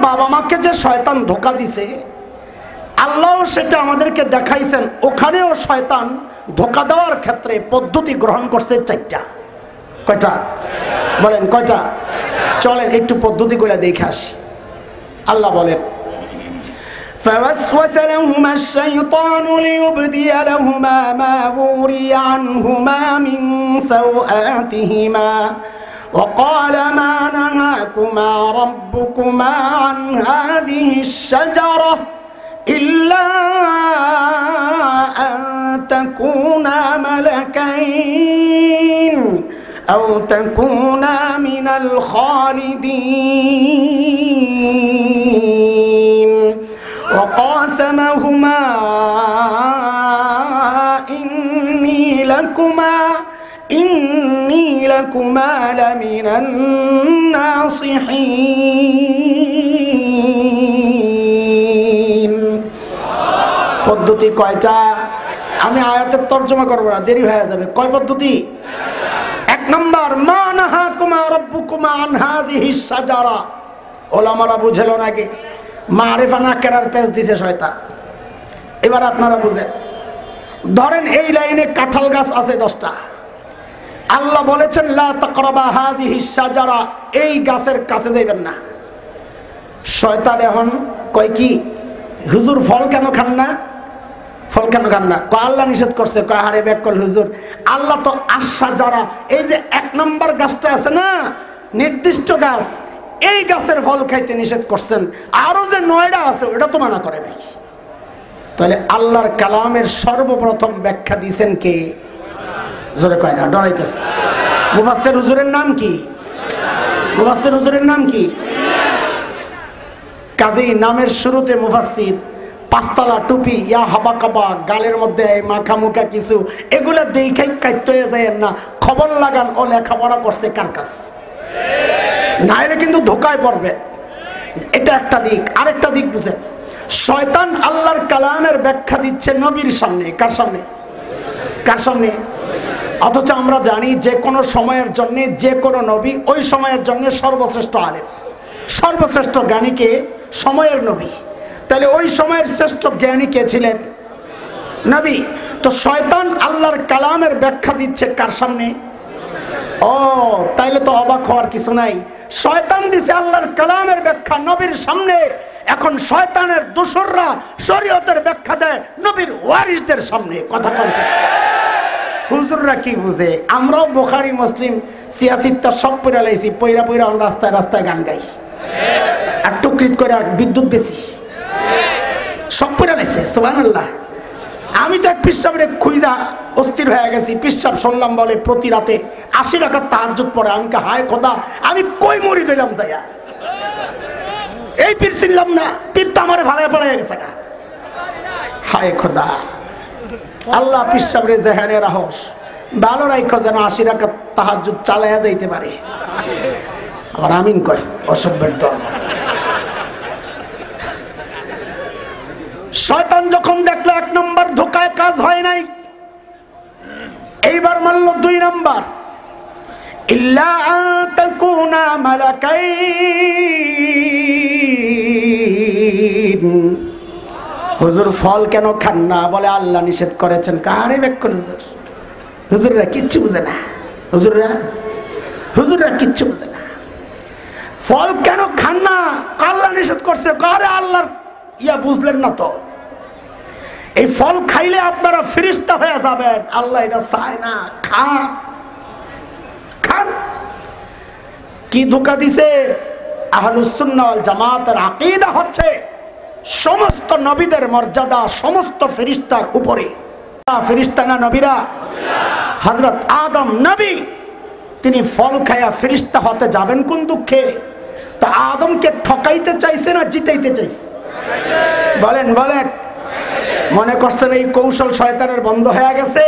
বাবা মাকে যে শয়তান ধোঁকা দিছে, আল্লাহ সেটা আমাদেরকে দেখাইছেন। ওখানেও শয়তান ধোঁকা দেওয়ার ক্ষেত্রে পদ্ধতি গ্রহণ করছে 4টা। কয়টা বলেন? কয়টা? চলেন একটু পদ্ধতিগুলো দেখে আসি। আল্লাহ বলেন, فوسوس لهما الشيطان ليبدي لهما ما وري عنهما من سوآتهما وقال ما نهاكما ربكما عن هذه الشجرة إلا أن تكونا ملكين أو تكونا من الخالدين وقاسمهما إني لكما لمن الناصحين। পদ্ধতি কয়টা? আমি আয়াতের তর্জমা করব না, দেরি হয়ে যাবে। কয় পদ্ধতি? 1 নম্বর, মা নাহাকুমা রাব্বুকুমা আন হাযিহিস শাজারা। ওলামারা বুঝেল নাকি? মারিফা না কেরার পেজ দিছে শয়তান। এবার আপনারা বুঝেন, ধরেন এই লাইনে কাঁঠাল গাছ আছে 10টা। আল্লাহ বলেছেন লা তাকরাবা হাযিহিস শাজারা, এই গাছের কাছে যাইবেন না। শয়তান এখন কয় কি, হুজুর ফল কেন খান না? ফল কেন খান না? আল্লাহ নিষেধ করছে। কয় হারে বেকল হুজুর, আল্লাহ তো আশ-শাজারা, এই যে 1 নম্বর গাছটা আছে না, নির্দিষ্ট গাছ, এই গাছের ফল খাইতে নিষেধ করছেন। আরো যে 9টা আছে ওটা তো মানা করে নাই। তাহলে আল্লাহর কালামের সর্বপ্রথম ব্যাখ্যা দিয়েছেন কে? জোরে কয় না, ডরাইতেছে। মুফাসসির হুজুরের নাম কি? মুফাসসির হুজুরের নাম কি? কাজেই নামের শুরুতে মুফাসসির, 5 তলা টুপি, ইয়া হাবাকাবা, গালের মধ্যে মাখা মুখা কিছু, এগুলা দেখাই কাইতে হয়ে যায় না। খবর লাগান ও লেখাপড়া করছে কার কাছে, নাইলে কিন্তু ধোকায় পড়বে। এটা একটা দিক। আরেকটা দিক বুঝেন, শয়তান আল্লাহর কালামের ব্যাখ্যা দিচ্ছে নবীর সামনে। কার সামনে? কার সামনে? অথচ আমরা জানি যে কোনো সময়ের জন্য যে কোনো নবী ওই সময়ের জন্য সর্বশ্রেষ্ঠ আলেম, সর্বশ্রেষ্ঠ জ্ঞানীকে সময়ের নবী। তাহলে ওই সময়ের শ্রেষ্ঠ জ্ঞানী কে ছিলেন? নবী। তো শয়তান আল্লাহর কালামের ব্যাখ্যা দিচ্ছে কার সামনে? ও, তাইলে তো অবাক হওয়ার কিছু নাই। শয়তান দিছে আল্লাহর কালামের ব্যাখ্যা নবীর সামনে। এখন শয়তানের দোসররা শরীয়তের ব্যাখ্যা দেয় নবীর ওয়ারিসদের সামনে। কথা বলতে হুজুররা কি বুঝে? আমরাও বুখারী মুসলিম সিয়াসিত্তা সব পড়ে লাইছি, পয়রা পয়রা রাস্তায় রাস্তায় গান গাই, আর টুকরিত করে বিদ্যুৎ বেশি সব পড়ে লাইছে। সুবহানাল্লাহ। আমি তো এক পিসাবরে খুঁজা অস্থির হয়ে গেছি। পিসাব শুনলাম বলে প্রতি রাতে 80 রাকাত তাহাজ্জুদ পড়ে। আমি কে হায় খোদা, আমি কই মরি দিলাম যাইয়া। এই পীর ছিলাম না, পীর তো আমার ভালো পড়ে গেছে। হায় খোদা, আল্লাহ পিসাবরে জেহানে রাহস ভালো রাখো, যেন 80 রাকাত তাহাজ্জুদ চালায়া যাইতে পারে। আবার আমিন কয় অসভ্যের দল। শয়তান যখন দেখলো 1 নম্বর ধোকায় কাজ হয় নাই, এইবার মানল 2 নম্বর, ইল্লা আন তাকুনা মালাকাইন। হুজুর ফল কেন খান না? বলে আল্লাহ নিষেধ করেছেন। কারে ব্যাখ্যা হুজুর? হুজুররা কিচ্ছু বুঝে না। হুজুররা কিচ্ছু বুঝে না। ফল কেন খান না? আল্লাহ নিষেধ করছে। কারে আল্লাহর ইয়া বুঝলেন না তো? এই ফল খাইলে আপনারা ফেরেশতা হয়ে যাবেন। আল্লাহ এটা চায় না। খান। কি ধোঁকা দিছে? আহলুস সুন্নাহ ওয়াল জামাতের আকীদা হচ্ছে সমস্ত নবীদের মর্যাদা সমস্ত ফেরেশতার উপরে। ফেরেশতা না নবীরা? হযরত আদম নবী, তিনি ফল খায়া ফেরেশতা হতে যাবেন কোন দুঃখে? তা আদমকে ঠকাইতে চাইছে না জিতাইতে চাইছে? বলেন বলেন। মনে করছেন এই কৌশল শয়তানের বন্ধ হয়ে গেছে?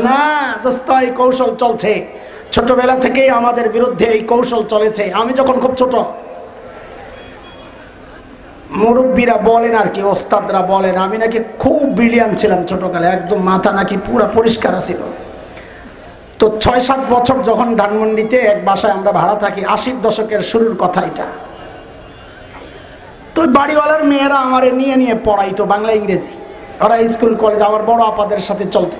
না দোস্ত, এই কৌশল চলছে ছোটবেলা থেকেই আমাদের বিরুদ্ধে। এই কৌশল চলেছে। আমি যখন খুব ছোট, মুরব্বীরা বলেন আর কি, ওস্তাদরা বলেন, আমি নাকি খুব ব্রিলিয়ান্ট ছিলাম ছোটকালে, একদম মাথা নাকি পুরো পরিষ্কার ছিল। তো 6-7 বছর যখন ধানমন্ডিতে এক বাসায় আমরা ভাড়া থাকি, 80-র দশকের শুরুর কথা এটা। তো বাড়িওয়ালার মেয়েরা আমারে নিয়ে নিয়ে পড়াইতো বাংলা ইংরেজি, ওরা স্কুল কলেজ আমার বড় আপাদের সাথে চলতে।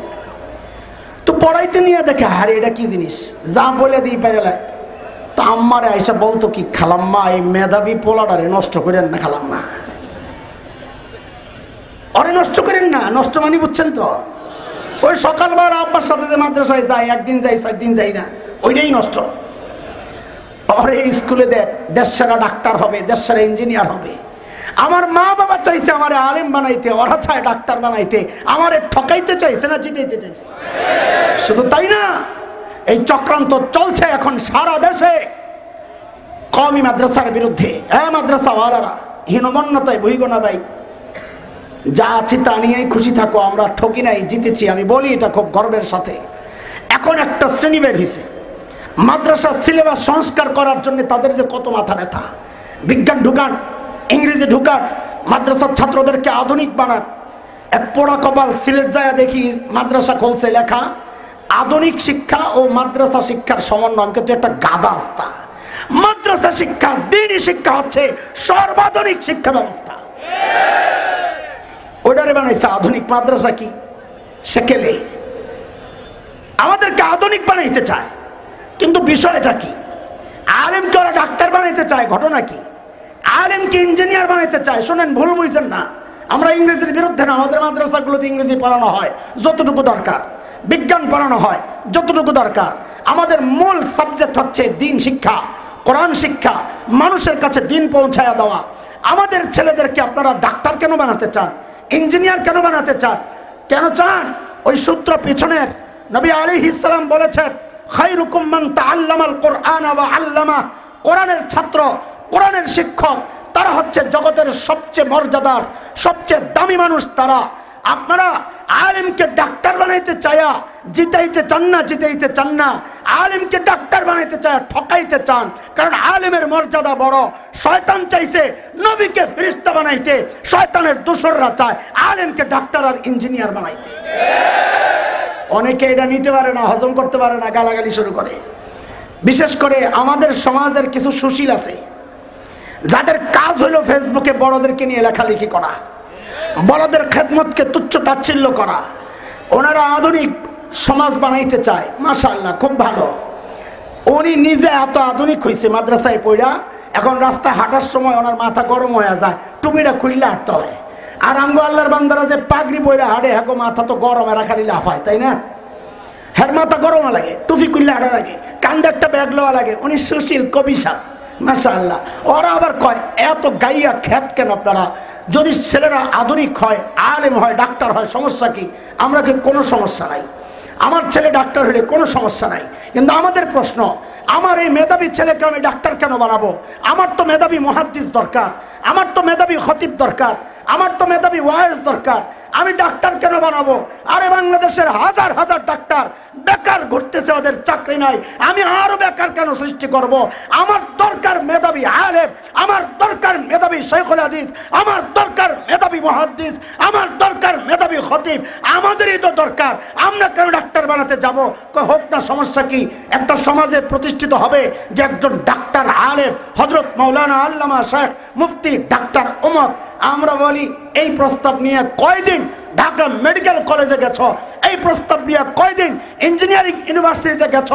তো পড়াইতে নিয়ে দেখে আরে এটা কি জিনিস, যা বলে দিই পেরেলায়। তো আম্মারে আইসা বলতো কি, খালাম্মা এই মেধাবী পোলাডারে নষ্ট করেন না, খালাম্মা অরে নষ্ট করেন না। নষ্ট মানে বুঝছেন তো, ওই সকালবেলা আব্বার সাথে যে মাদ্রাসায় যাই, একদিন যাই 4 দিন যাই না, ওইটাই নষ্ট। অরে স্কুলে দেশ সেরা ডাক্তার হবে, দেশ সেরা ইঞ্জিনিয়ার হবে। আমার মা বাবা চাইছে আমারে আলেম বানাইতে, ওরা চায় ডাক্তার বানাইতে। আমারে ঠকাইতে চাইছে না জিতাইতে চাইছে? শুধু তাই না, এই চক্রান্ত চলছে এখন সারা দেশে কওমি মাদ্রাসার বিরুদ্ধে। মাদ্রাসাওয়ালারা হীনমন্যতায় বহিগো না ভাই, যা আছি তা নিয়েই খুশি থাকো, আমরা ঠকি নাই, জিতেছি। আমি বলি এটা খুব গর্বের সাথে। এখন একটা শ্রেণী বের হয়েছে, মাদ্রাসার সিলেবাস সংস্কার করার জন্য তাদের যে কত মাথা ব্যথা। বিজ্ঞান ঢুকান, ইংরেজি ঢুকান, মাদ্রাসার ছাত্রদেরকে আধুনিক বানান। এক পোড়া কপাল সিলেট যায় দেখি মাদ্রাসা খুলছে, লেখা আধুনিক শিক্ষা ও মাদ্রাসা শিক্ষার সমন্বয়। কিন্তু একটা গাদা আস্থা। মাদ্রাসা শিক্ষা, দ্বীনি শিক্ষা হচ্ছে সর্বাধুনিক শিক্ষা ব্যবস্থা। ওটারে বানাইছে আধুনিক। মাদ্রাসা কি সেকেলে আমাদেরকে আধুনিক বানাইতে চায়, কিন্তু বিষয়টা কি? আলেমকে ওরা ডাক্তার বানাইতে চায়, ঘটনা কি? আলেমকে ইঞ্জিনিয়ার বানাইতে চায়। শোনেন, ভুল বুঝছেন না, আমরা ইংরেজির বিরুদ্ধে না। আমাদের মাদ্রাসাগুলোতে ইংরেজি পড়ানো হয় যতটুকু দরকার, বিজ্ঞান পড়ানো হয় যতটুকু দরকার। আমাদের মূল সাবজেক্ট হচ্ছে দিন শিক্ষা, কোরআন শিক্ষা, মানুষের কাছে দিন পৌঁছায়া দেওয়া। আমাদের ছেলেদেরকে আপনারা ডাক্তার কেন বানাতে চান, ইঞ্জিনিয়ার কেন বানাতে চান? কেন চান? ওই সূত্র পিছনের। নবী আলাইহিস সালাম বলেছেন, খায়রুকুম মান তাআল্লামাল কুরআন ওয়া আল্লামা। কোরআনের ছাত্র, কোরআনের শিক্ষক, তারা হচ্ছে জগতের সবচেয়ে মর্যাদার, সবচেয়ে দামি মানুষ তারা। আপনারা আলেমকে ডাক্তার বানাইতে চায়া জিতাইতে চান না, জিতাইতে চান না। আলেমকে ডাক্তার বানাইতে চায় ঠকাইতে চান, কারণ আলেমের মর্যাদা বড়। শয়তান চাইছে নবীকে ফেরেশতা বানাইতে, শয়তানের দোসররা চায় আলেমকে ডাক্তার আর ইঞ্জিনিয়ার বানাইতে। অনেকে এটা নিতে পারে না, হজম করতে পারে না, গালাগালি শুরু করে। বিশেষ করে আমাদের সমাজের কিছু সুশীল আছে, যাদের কাজ হলো ফেসবুকে বড়দেরকে নিয়ে লেখালেখি করা, বড়দের খেদমতকে তুচ্ছ তাচ্ছিল্য করা। ওনারা আধুনিক সমাজ বানাইতে চায়। মাশাআল্লাহ, খুব ভালো। উনি নিজে এত আধুনিক হয়েছে মাদ্রাসায় পড়া, এখন রাস্তায় হাঁটার সময় ওনার মাথা গরম হয়ে যায়, টুপিটা খুললে হাঁটতে হয়। আর আমগো আল্লাহর বান্দারা যে পাগড়ি পইরা হাঁটে, হ্যাঁ মাথা তো গরম, এরা খালি লাফায়, তাই না? হ্যাঁ মাথা গরম লাগে, টুপি খুললে হাঁটা লাগে, কান্দে একটা ব্যাগ লওয়া লাগে। উনি সুশীল কবি সাহ, মাশাআল্লাহ। ওরা আবার কয় এত গাইয়া খ্যাত কেন আপনারা? যদি ছেলেরা আধুনিক হয়, আলেম হয়, ডাক্তার হয়, সমস্যা কি? আমরা কি? কোনো সমস্যা নাই। আমার ছেলে ডাক্তার হলে কোনো সমস্যা নাই। কিন্তু আমাদের প্রশ্ন, আমার এই মেধাবী ছেলেকে আমি ডাক্তার কেন বানাবো? আমার তো মেধাবী মুহাদ্দিস দরকার, আমার তো মেধাবী খতিব দরকার, আমার তো মেধাবী ওয়াইজ দরকার। আমি ডাক্তার কেন বানাবো? আরে বাংলাদেশের হাজার হাজার ডাক্তার বেকার ঘুরতেছে, ওদের চাকরি নাই। আমি আরো বেকার কেন সৃষ্টি করব? আমার দরকার মেধাবী আলেম, আমার দরকার মেধাবী শাইখুল হাদিস, আমার দরকার মেধাবী মুহাদ্দিস, আমার দরকার মেধাবী খতিব। আমাদেরই তো দরকার। আমরা কেন ডাক্তার বানাতে যাব? হোক না, সমস্যা কি? একটা সমাজে প্রতিষ্ঠিত হবে যে একজন ডাক্তার আলেম, হযরত মাওলানা আল্লামা শেখ মুফতি ডাক্তার ওমর। আমরা বলি এই প্রস্তাব নিয়ে কয়দিন ঢাকা মেডিকেল কলেজে গেছ, এই প্রস্তাব নিয়ে কয়দিন ইঞ্জিনিয়ারিং ইউনিভার্সিটিতে গেছ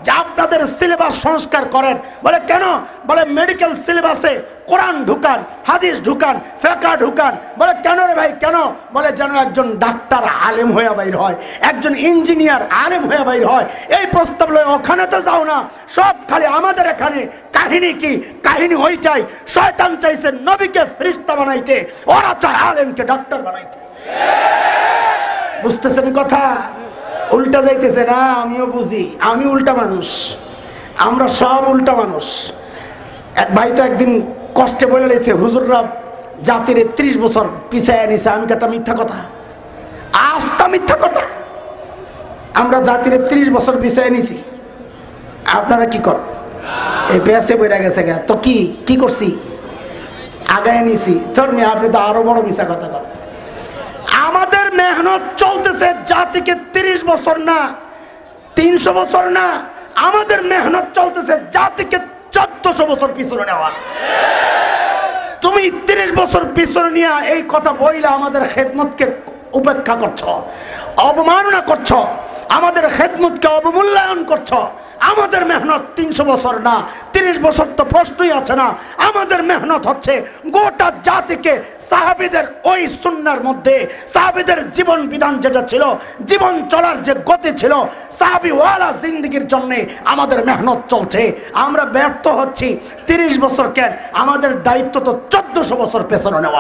যে আপনাদের সিলেবাস সংস্কার করেন? বলে কেন? বলে মেডিকেল সিলেবাসে কোরআন ঢুকান, হাদিস ঢুকান, ফিকহ ঢুকান। বলে কেন রে ভাই, কেন? বলে যেন একজন ডাক্তার আলেম হয়ে বাইর হয়, একজন ইঞ্জিনিয়ার আলেম হয়ে বাইর হয়। এই প্রস্তাব লয় ওখানে তো যাও না, সব খালি আমাদের এখানে। কাহিনী কি? কাহিনী ওইটাই, শয়তান চাইছে নবীকে ফেরেশতা বানাইতে, ওরা চায় আলেমকে ডাক্তার বানাইতে। বুঝতেছেন কথা? উল্টা যাইতেছে না? আমিও বুঝি, আমি উল্টা মানুষ, আমরা সব উল্টা মানুষ। এক ভাই তো একদিন কষ্টে বলে লেছে, হুজুররা জাতির 30 বছর পিছায় নিছে। আমি একটা মিথ্যা কথা, আস্তা মিথ্যা কথা। আমরা জাতির 30 বছর পিছায় নিছি। আপনারা কি কর? এই পেঁচে বইরা গেছে গা তো কি কি করছি? আগায় নিছি। তোর মেয়ে, আপনি তো আরো বড় মিথ্যা কথা কর। আমাদের মেহনত চলতেছে জাতিকে 30 বছর না, 300 বছর না, আমাদের মেহনত চলতেছে জাতিকে 1400 বছর পিছনে নেওয়া। তুমি তুমি 30 বছর পিছনে নিয়ে এই কথা বইলে আমাদের খেদমতকে উপেক্ষা করছো, অবমাননা করছো, আমাদের খেদমতকে অবমূল্যায়ন করছো। আমাদের মেহনত 300 বছর না, 30 বছর তো প্রশ্নই আছে না। আমাদের মেহনত হচ্ছে গোটা জাতিকে সাহাবীদের ওই সুন্নাহর মধ্যে, সাহাবীদের জীবন বিধান যেটা ছিল, জীবন চলার যে গতি ছিল, সাহাবীওয়ালা জিন্দেগির জন্য আমাদের মেহনত চলছে। আমরা ব্যর্থ হচ্ছি 30 বছর কেন, আমাদের দায়িত্ব তো 1400 বছর পেছনে নেওয়া।